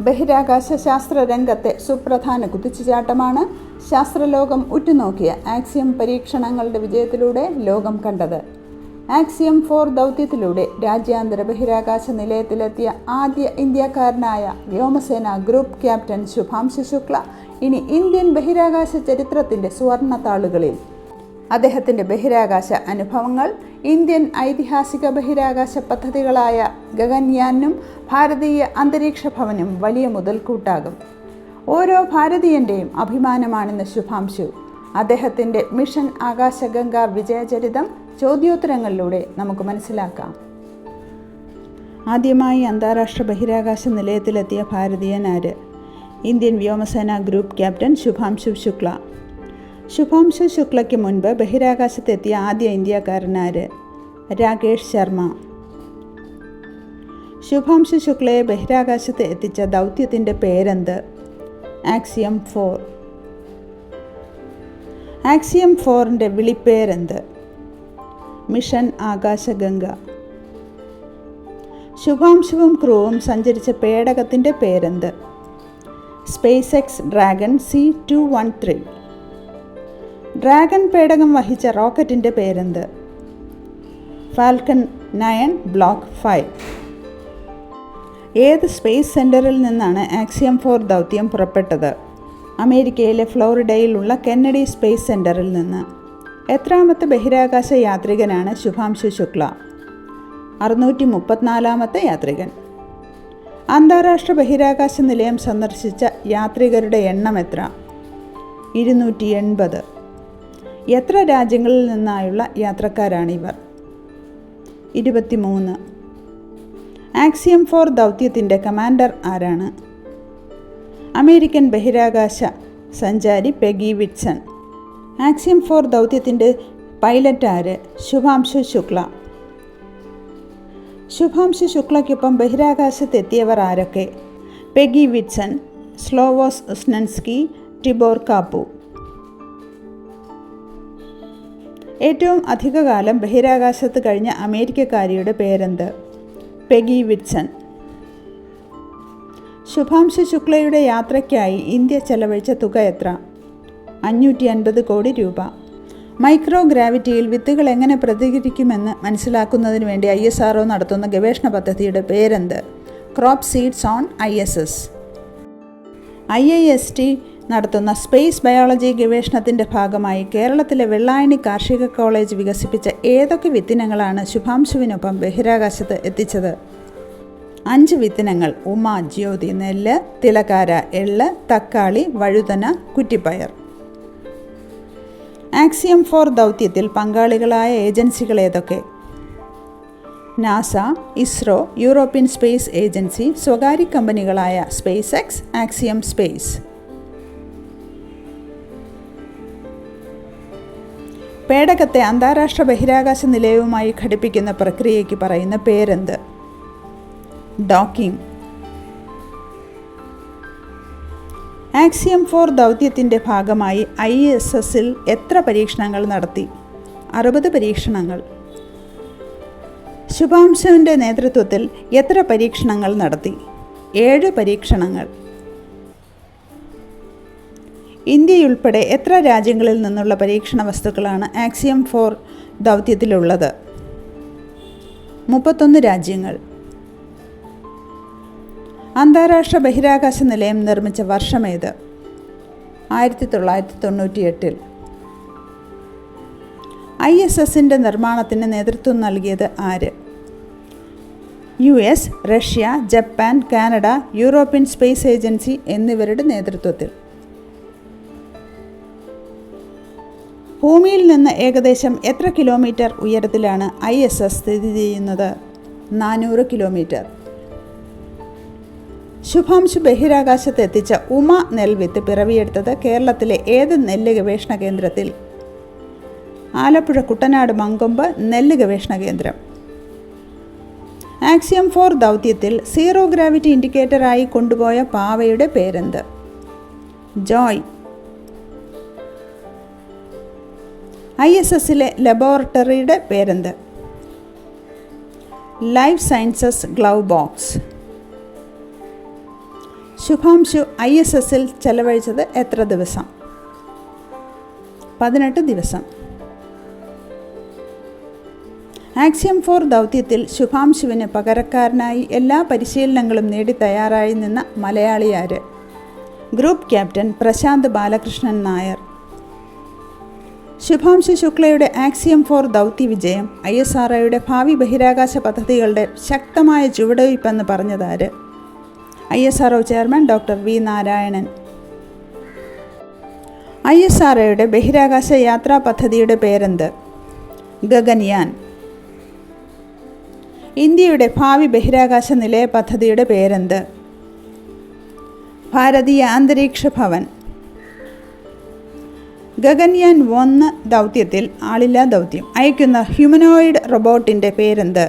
ബഹിരാകാശ ശാസ്ത്ര രംഗത്തെ സുപ്രധാന കുതിച്ചുചാട്ടമാണ് ശാസ്ത്രലോകം ഉറ്റുനോക്കിയ ആക്സിയം പരീക്ഷണങ്ങളുടെ വിജയത്തിലൂടെ ലോകം കണ്ടത്. ആക്സിയം 4 ദൗത്യത്തിലൂടെ രാജ്യാന്തര ബഹിരാകാശ നിലയത്തിലെത്തിയ ആദ്യ ഇന്ത്യക്കാരനായ വ്യോമസേന ഗ്രൂപ്പ് ക്യാപ്റ്റൻ ശുഭാംശു ശുക്ല ഇനി ഇന്ത്യൻ ബഹിരാകാശ ചരിത്രത്തിൻ്റെ സുവർണ്ണ താളുകളിൽ. അദ്ദേഹത്തിൻ്റെ ബഹിരാകാശ അനുഭവങ്ങൾ ഇന്ത്യൻ ഐതിഹാസിക ബഹിരാകാശ പദ്ധതികളായ ഗഗൻയാനും ഭാരതീയ അന്തരീക്ഷ ഭവനും വലിയ മുതൽക്കൂട്ടാകും. ഓരോ ഭാരതീയൻ്റെയും അഭിമാനമാണെന്ന് ശുഭാംശു. അദ്ദേഹത്തിൻ്റെ മിഷൻ ആകാശഗംഗ വിജയചരിതം ചോദ്യോത്തരങ്ങളിലൂടെ നമുക്ക് മനസ്സിലാക്കാം. ആദ്യമായി അന്താരാഷ്ട്ര ബഹിരാകാശ നിലയത്തിലെത്തിയ ഭാരതീയൻ ആര്? ഇന്ത്യൻ വ്യോമസേന ഗ്രൂപ്പ് ക്യാപ്റ്റൻ ശുഭാംശു ശുക്ല. ശുഭാംശു ശുക്ലയ്ക്ക് മുൻപ് ബഹിരാകാശത്തെത്തിയ ആദ്യ ഇന്ത്യക്കാരനാര്? രാകേഷ് ശർമ്മ. ശുഭാംശു ശുക്ലയെ ബഹിരാകാശത്ത് എത്തിച്ച ദൗത്യത്തിൻ്റെ പേരെന്ത്? ആക്സിയം 4. ആക്സിയം 4ൻ്റെ വിളിപ്പേരെന്ത്? മിഷൻ ആകാശഗംഗ. ശുഭാംശുവും ക്രൂവും സഞ്ചരിച്ച പേടകത്തിൻ്റെ പേരെന്ത്? Space X dragon C213. Dragon പേടകം വഹിച്ച റോക്കറ്റിൻ്റെ പേരെന്ത്? Falcon 9 block 5. ഏത് സ്പേസ് സെൻറ്ററിൽ നിന്നാണ് ആക്സിയം 4 ദൗത്യം പുറപ്പെട്ടത്? അമേരിക്കയിലെ ഫ്ലോറിഡയിലുള്ള കെന്നഡി സ്പേസ് സെൻറ്ററിൽ നിന്ന്. എത്രാമത്തെ ബഹിരാകാശ യാത്രികനാണ് ശുഭാംശു ശുക്ല? 634ാമത്തെ യാത്രികൻ. അന്താരാഷ്ട്ര ബഹിരാകാശ നിലയം സന്ദർശിച്ച യാത്രികരുടെ എണ്ണം എത്ര? 280. എത്ര രാജ്യങ്ങളിൽ നിന്നായുള്ള യാത്രക്കാരാണിവർ? 23. ആക്സിയം 4 ദൗത്യത്തിൻ്റെ കമാൻഡർ ആരാണ്? അമേരിക്കൻ ബഹിരാകാശ സഞ്ചാരി പെഗി വിറ്റ്സൺ. ആക്സിയം 4 ദൗത്യത്തിൻ്റെ പൈലറ്റ് ആര്? ശുഭാംശു ശുക്ല. ശുഭാംശു ശുക്ലയ്ക്കൊപ്പം ബഹിരാകാശത്തെത്തിയവർ ആരൊക്കെ? Peggy Whitson, Slawosz Uznanski, Tibor Kapu. ഏറ്റവും അധികകാലം ബഹിരാകാശത്ത് കഴിഞ്ഞ അമേരിക്കക്കാരിയുടെ പേരെന്ത്? പെഗി വിറ്റ്സൺ. ശുഭാംശു ശുക്ലയുടെ യാത്രയ്ക്കായി ഇന്ത്യ ചെലവഴിച്ച തുക എത്ര? 550 കോടി രൂപ. മൈക്രോ ഗ്രാവിറ്റിയിൽ വിത്തുകൾ എങ്ങനെ പ്രതികരിക്കുമെന്ന് മനസ്സിലാക്കുന്നതിന് വേണ്ടി ISRO നടത്തുന്ന ഗവേഷണ പദ്ധതിയുടെ പേരെന്ത്? Crop seeds on ISS. IIST നടത്തുന്ന സ്പേസ് ബയോളജി ഗവേഷണത്തിൻ്റെ ഭാഗമായി കേരളത്തിലെ വെള്ളായണി കാർഷിക കോളേജ് വികസിപ്പിച്ച ഏതൊക്കെ വിത്തിനങ്ങളാണ് ശുഭാംശുവിനൊപ്പം ബഹിരാകാശത്ത് എത്തിച്ചത്? 5 വിത്തിനങ്ങൾ: ഉമ, ജ്യോതി, നെല്ല്, തിലകാര, എള്ള്, തക്കാളി, വഴുതന, കുറ്റിപ്പയർ. ആക്സിയം 4 ദൗത്യത്തിൽ പങ്കാളികളായ ഏജൻസികൾ ഏതൊക്കെ? NASA, ISRO, European space agency, സ്വകാര്യ കമ്പനികളായ സ്പേസ് എക്സ്, ആക്സിയം സ്പേസ്. പേടകത്തെ അന്താരാഷ്ട്ര ബഹിരാകാശ നിലയവുമായി ഘടിപ്പിക്കുന്ന പ്രക്രിയയ്ക്ക് പറയുന്ന പേരെന്ത്? ഡോക്കിംഗ്. ആക്സിയം 4 ദൗത്യത്തിൻ്റെ ഭാഗമായി ISSൽ എത്ര പരീക്ഷണങ്ങൾ നടത്തി? 60 പരീക്ഷണങ്ങൾ. ശുഭാംശുവിൻ്റെ നേതൃത്വത്തിൽ എത്ര പരീക്ഷണങ്ങൾ നടത്തി? 7 പരീക്ഷണങ്ങൾ. ഇന്ത്യയുൾപ്പെടെ എത്ര രാജ്യങ്ങളിൽ നിന്നുള്ള പരീക്ഷണ വസ്തുക്കളാണ് ആക്സിയം 4 ദൗത്യത്തിലുള്ളത്? 31 രാജ്യങ്ങൾ. അന്താരാഷ്ട്ര ബഹിരാകാശ നിലയം നിർമ്മിച്ച വർഷമേത്? 1998. ISSൻ്റെ നിർമ്മാണത്തിന് നേതൃത്വം നൽകിയത് ആര്? US, Russia, Japan, Canada, European space agency എന്നിവരുടെ നേതൃത്വത്തിൽ. ഭൂമിയിൽ നിന്ന് ഏകദേശം എത്ര കിലോമീറ്റർ ഉയരത്തിലാണ് ISS സ്ഥിതി ചെയ്യുന്നത്? 400 കിലോമീറ്റർ. ശുഭാംശു ബഹിരാകാശത്ത് എത്തിച്ച ഉമ നെൽവിത്ത് പിറവിയെടുത്തത് കേരളത്തിലെ ഏത് നെല്ല് ഗവേഷണ കേന്ദ്രത്തിൽ? ആലപ്പുഴ കുട്ടനാട് മങ്കൊമ്പ് നെല്ല് ഗവേഷണ കേന്ദ്രം. ആക്സിയം 4 ദൗത്യത്തിൽ സീറോ ഗ്രാവിറ്റി ഇൻഡിക്കേറ്ററായി കൊണ്ടുപോയ പാവയുടെ പേരെന്ത്? ജോയ്. ISSലെ ലബോറട്ടറിയുടെ പേരെന്ത്? Life sciences glove box. Shubhanshu ISSൽ ചെലവഴിച്ചത് എത്ര ദിവസം? 18 ദിവസം. ആക്സിയം 4 ദൗത്യത്തിൽ ശുഭാംശുവിന് പകരക്കാരനായി എല്ലാ പരിശീലനങ്ങളും നേടി തയ്യാറായി നിന്ന മലയാളി ആര്? Group captain Prashanth Balakrishnan Nair. ശുഭാംശു ശുക്ലയുടെ ആക്സിയം 4 ദൗത്യ വിജയം ISROയുടെ ഭാവി ബഹിരാകാശ പദ്ധതികളുടെ ശക്തമായ ചുവടുവയ്പ്പെന്ന് പറഞ്ഞതാര്? ISRO chairman doctor V Narayanan. ISROയുടെ ബഹിരാകാശ യാത്രാ പദ്ധതിയുടെ പേരെന്ത്? ഗഗൻയാൻ. ഇന്ത്യയുടെ ഭാവി ബഹിരാകാശ നിലയ പദ്ധതിയുടെ പേരെന്ത്? ഭാരതീയ അന്തരീക്ഷ ഭവൻ. ഗഗൻയാൻ 1 ദൗത്യത്തിൽ ആളില്ലാ ദൗത്യം അയക്കുന്ന ഹ്യൂമനോയിഡ് റോബോട്ടിൻ്റെ പേരെന്ത്?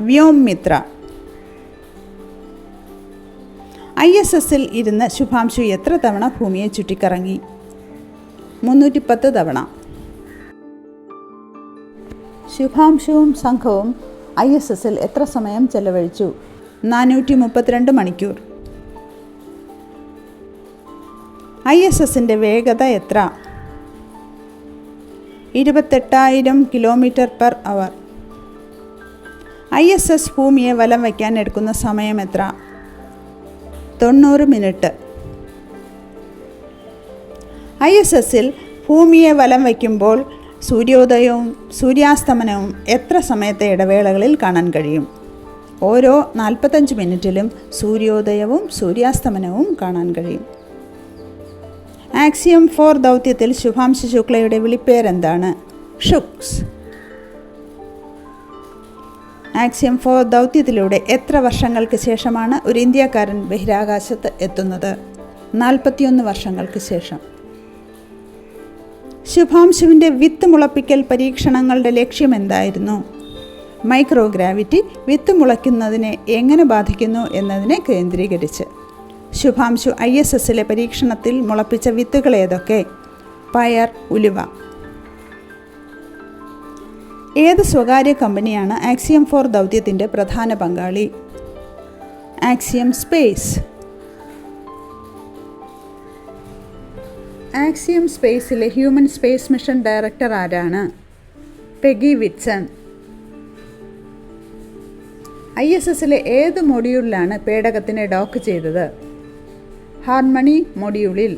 വ്യോംമിത്ര. ISSൽ ഇരുന്ന് ശുഭാംശു എത്ര തവണ ഭൂമിയെ ചുറ്റിക്കറങ്ങി? 310 തവണ. ശുഭാംശുവും സംഘവും ISSൽ എത്ര സമയം ചെലവഴിച്ചു? 432 മണിക്കൂർ. ISSൻ്റെ വേഗത എത്ര? 28,000 km/h. ISS ഭൂമിയെ വലം വയ്ക്കാൻ എടുക്കുന്ന സമയം എത്ര? 90 മിനിറ്റ്. ISSൽ ഭൂമിയെ വലം വയ്ക്കുമ്പോൾ സൂര്യോദയവും സൂര്യാസ്തമനവും എത്ര സമയത്തെ ഇടവേളകളിൽ കാണാൻ കഴിയും? ഓരോ 45 മിനിറ്റിലും സൂര്യോദയവും സൂര്യാസ്തമനവും കാണാൻ കഴിയും. ആക്സിയം 4 ദൗത്യത്തിൽ ശുഭാംശു ശുക്ലയുടെ വിളിപ്പേരെന്താണ്? ഷുക്സ്. ആക്സിയം 4 ദൗത്യത്തിലൂടെ എത്ര വർഷങ്ങൾക്ക് ശേഷമാണ് ഒരു ഇന്ത്യക്കാരൻ ബഹിരാകാശത്ത് എത്തുന്നത്? 41 വർഷങ്ങൾക്ക് ശേഷം. ശുഭാംശുവിൻ്റെ വിത്ത് മുളപ്പിക്കൽ പരീക്ഷണങ്ങളുടെ ലക്ഷ്യം എന്തായിരുന്നു? മൈക്രോഗ്രാവിറ്റി വിത്ത് മുളയ്ക്കുന്നതിനെ എങ്ങനെ ബാധിക്കുന്നു എന്നതിനെ കേന്ദ്രീകരിച്ച്. ശുഭാംശു ISSലെ പരീക്ഷണത്തിൽ മുളപ്പിച്ച വിത്തുകൾ ഏതൊക്കെ? പയർ, ഉലുവ. ഏത് സ്വകാര്യ കമ്പനിയാണ് ആക്സിയം 4 ദൗത്യത്തിൻ്റെ പ്രധാന പങ്കാളി? Axiom space. ആക്സിയം സ്പേസിലെ ഹ്യൂമൻ സ്പേസ് മിഷൻ ഡയറക്ടർ ആരാണ്? Peggy Whitson. ISSലെ ഏത് മൊഡ്യൂളിലാണ് പേടകത്തിനെ ഡോക്ക് ചെയ്തത്? ഹാർമണി മൊഡ്യൂളിൽ.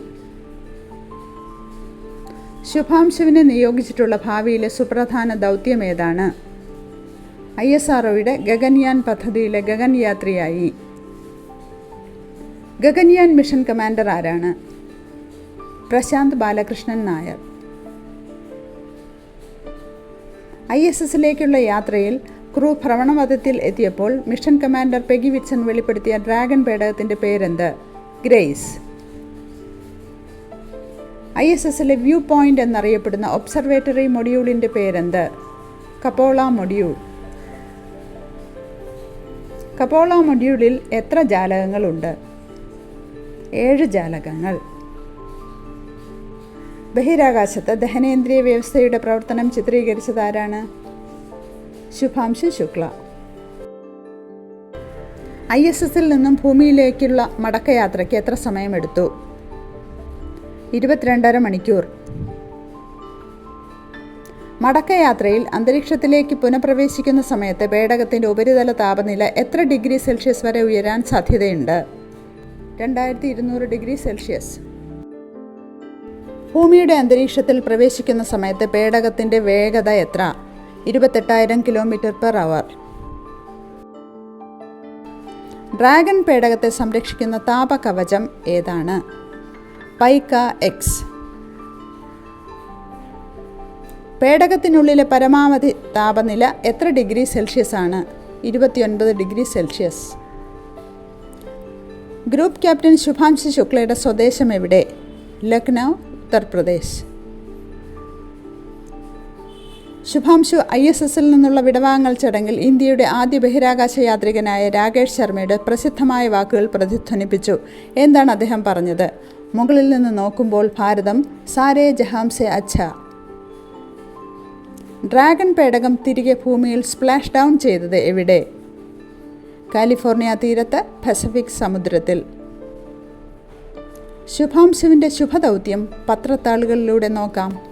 ശുഭാംശുവിനെ നിയോഗിച്ചിട്ടുള്ള ഭാവിയിലെ സുപ്രധാന ദൗത്യം ഏതാണ്? ISROയുടെ ഗഗൻയാൻ പദ്ധതിയിലെ ഗഗൻ യാത്രിയായി. ഗഗൻയാൻ മിഷൻ കമാൻഡർ ആരാണ്? പ്രശാന്ത് ബാലകൃഷ്ണൻ നായർ. ISSലേക്കുള്ള യാത്രയിൽ ക്രൂ ഭ്രമണപഥത്തിൽ എത്തിയപ്പോൾ മിഷൻ കമാൻഡർ പെഗി വിറ്റ്സൺ വെളിപ്പെടുത്തിയ ഡ്രാഗൺ പേടകത്തിൻ്റെ പേരെന്ത്? ഗ്രേസ്. ISSലെ വ്യൂ പോയിന്റ് എന്നറിയപ്പെടുന്ന ഒബ്സർവേറ്ററി മൊഡ്യൂളിൻ്റെ പേരെന്ത്? കപോള മൊഡ്യൂൾ. കപോള മൊഡ്യൂളിൽ എത്ര ജാലകങ്ങളുണ്ട്? 7 ജാലകങ്ങൾ. ബഹിരാകാശത്ത് ദഹനേന്ദ്രിയ വ്യവസ്ഥയുടെ പ്രവർത്തനം ചിത്രീകരിച്ചതാരാണ്? ശുഭാംശു ശുക്ല. ISSൽ നിന്നും ഭൂമിയിലേക്കുള്ള മടക്കയാത്രയ്ക്ക് എത്ര സമയമെടുത്തു? 22.5 മണിക്കൂർ. മടക്കയാത്രയിൽ അന്തരീക്ഷത്തിലേക്ക് പുനഃപ്രവേശിക്കുന്ന സമയത്ത് പേടകത്തിൻ്റെ ഉപരിതല താപനില എത്ര ഡിഗ്രി സെൽഷ്യസ് വരെ ഉയരാൻ സാധ്യതയുണ്ട്? 2200 ഡിഗ്രി സെൽഷ്യസ്. ഭൂമിയുടെ അന്തരീക്ഷത്തിൽ പ്രവേശിക്കുന്ന സമയത്ത് പേടകത്തിൻ്റെ വേഗത എത്ര? 28,000 km/h. ഡ്രാഗൺ പേടകത്തെ സംരക്ഷിക്കുന്ന താപകവചം ഏതാണ്? പൈക്ക എക്സ്. പേടകത്തിനുള്ളിലെ പരമാവധി താപനില എത്ര ഡിഗ്രി സെൽഷ്യസ് ആണ്? 29 degree Celsius. Group captain Shubhanshu ശുക്ലയുടെ സ്വദേശം എവിടെ? ലക്നൗ, ഉത്തർപ്രദേശ്. ശുഭാംശു ISSൽ നിന്നുള്ള വിടവാങ്ങൽ ചടങ്ങിൽ ഇന്ത്യയുടെ ആദ്യ ബഹിരാകാശ യാത്രികനായ രാകേഷ് ശർമ്മയുടെ പ്രസിദ്ധമായ വാക്കുകൾ പ്രതിധ്വനിപ്പിച്ചു. എന്താണ് അദ്ദേഹം പറഞ്ഞത്? മുകളിൽ നിന്ന് നോക്കുമ്പോൾ ഭാരതം സാരേ ജഹാംസെ അച്ഛ. ഡ്രാഗൺ പേടകം തിരികെ ഭൂമിയിൽ സ്പ്ലാഷ് ഡൗൺ ചെയ്തത് എവിടെ? കാലിഫോർണിയ തീരത്ത്, പസഫിക് സമുദ്രത്തിൽ. ശുഭാംശുവിൻ്റെ ശുഭദൗത്യം പത്രത്താളുകളിലൂടെ നോക്കാം.